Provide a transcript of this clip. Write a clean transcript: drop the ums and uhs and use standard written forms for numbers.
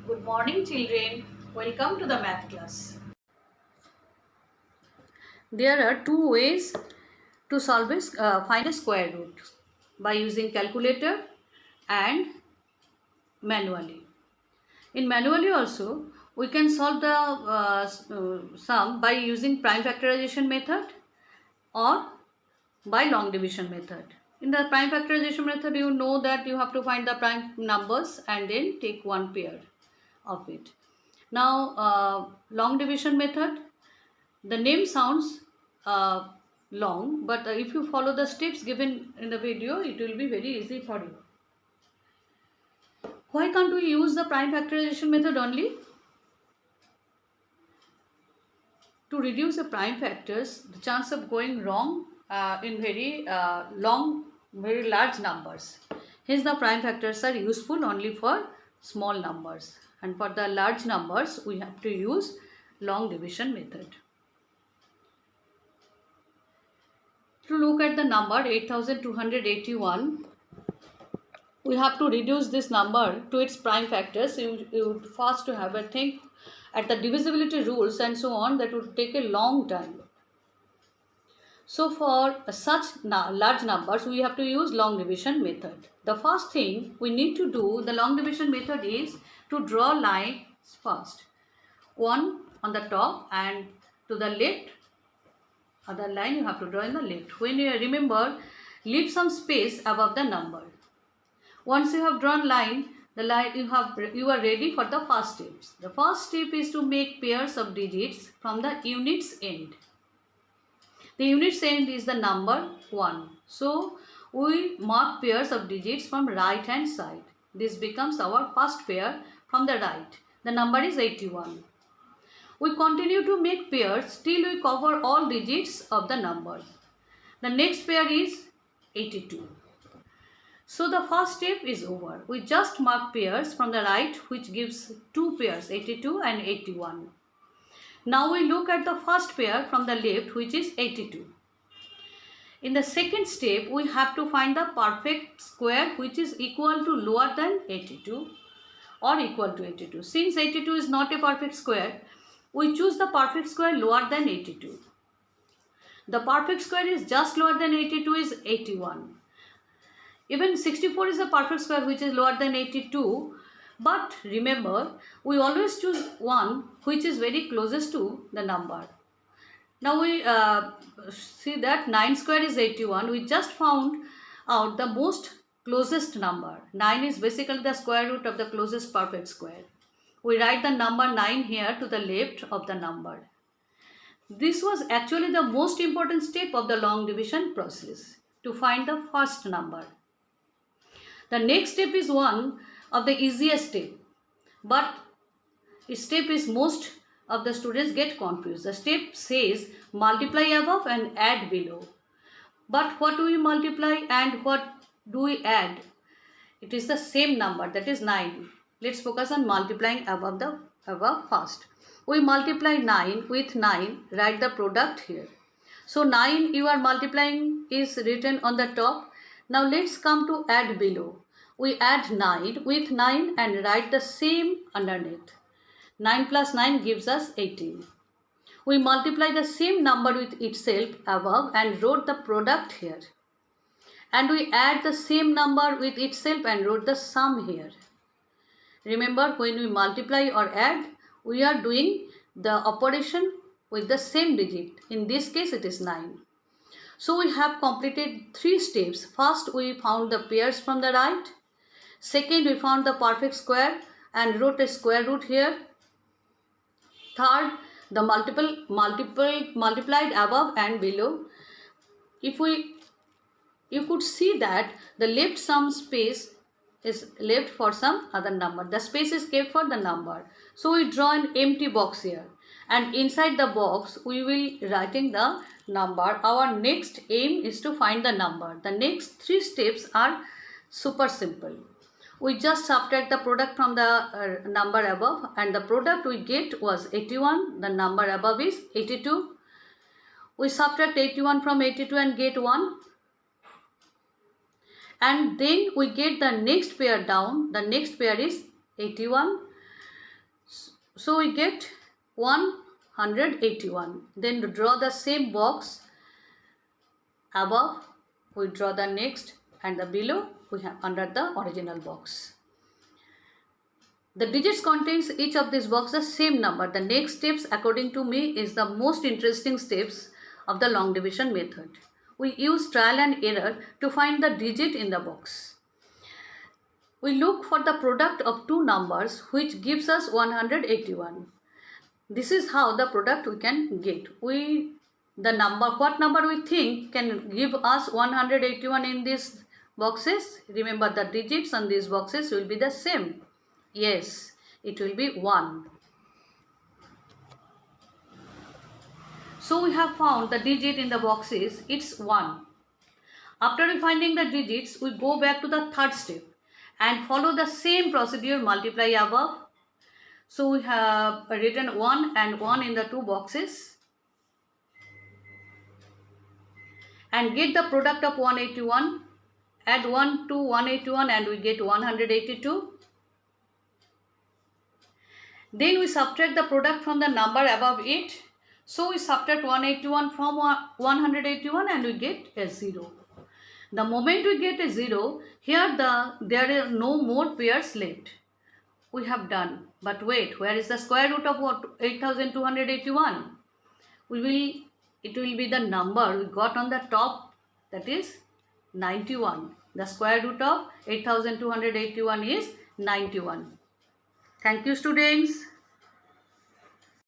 Good morning, children. Welcome to the math class. There are two ways to find a square root by using calculator and manually. In manually also, we can solve the sum by using prime factorization method or by long division method. In the prime factorization method, you know that you have to find the prime numbers and then take one pair of it. Now, long division method, the name sounds long, but if you follow the steps given in the video, it will be very easy for you. Why can't we use the prime factorization method only? To reduce the prime factors, the chance of going wrong in very very large numbers. Hence, the prime factors are useful only for small numbers, and for the large numbers, we have to use long division method. To look at the number 8281, we have to reduce this number to its prime factors. You would first to have a think at the divisibility rules and so on. That would take a long time. So for such large numbers, we have to use long division method. The first thing we need to do the long division method is to draw lines first. One on the top and to the left. Other line you have to draw in the left. When you remember, leave some space above the number. Once you have drawn line, the line you are ready for the first steps. The first step is to make pairs of digits from the units end. The units end is the number 1. So we mark pairs of digits from right hand side. This becomes our first pair from the right. The number is 81. We continue to make pairs till we cover all digits of the number. The next pair is 82. So the first step is over. We just mark pairs from the right, which gives two pairs, 82 and 81. Now we look at the first pair from the left, which is 82. In the second step, we have to find the perfect square which is equal to lower than 82 or equal to 82. Since 82 is not a perfect square, we choose the perfect square lower than 82. The perfect square is just lower than 82 is 81. Even 64 is a perfect square which is lower than 82. But remember, we always choose one which is very closest to the number. Now we see that 9 square is 81. We just found out the most closest number. 9 is basically the square root of the closest perfect square. We write the number 9 here to the left of the number. This was actually the most important step of the long division process, to find the first number. The next step is one of the easiest step, but step is most of the students get confused. The step says multiply above and add below. But what do we multiply and what do we add? It is the same number, that is 9. Let's focus on multiplying above first. We multiply 9 with 9, write the product here. So 9 you are multiplying is written on the top. Now let's come to add below. We add 9 with 9 and write the same underneath. 9 plus 9 gives us 18. We multiply the same number with itself above and wrote the product here. And we add the same number with itself and wrote the sum here. Remember, when we multiply or add, we are doing the operation with the same digit. In this case, it is 9. So we have completed 3 steps. First, we found the pairs from the right. Second, we found the perfect square and wrote a square root here. Third, the multiplied above and below. You could see that the left some space is left for some other number. The space is kept for the number. So we draw an empty box here, and inside the box we will writing the number. Our next aim is to find the number. The next 3 steps are super simple. We just subtract the product from the number above, and the product we get was 81. The number above is 82. We subtract 81 from 82 and get 1. And then we get the next pair down. The next pair is 81. So we get 181. Then draw the same box above. We draw the next, and the below we have under the original box. The digits contains each of these boxes same number. The next steps according to me is the most interesting steps of the long division method. We use trial and error to find the digit in the box. We look for the product of two numbers which gives us 181. This is how the product we can get. What number we think can give us 181 in these boxes? Remember, the digits on these boxes will be the same. Yes, it will be 1. So we have found the digit in the boxes, it's 1. After finding the digits, we go back to the third step and follow the same procedure, multiply above. So we have written 1 and 1 in the two boxes and get the product of 181. Add 1 to 181 and we get 182. Then we subtract the product from the number above it. So we subtract 181 from 181 and we get a 0. The moment we get a 0, here there are no more pairs left. We have done. But wait, where is the square root of 8281? It will be the number we got on the top, that is 91. The square root of 8281 is 91. Thank you, students.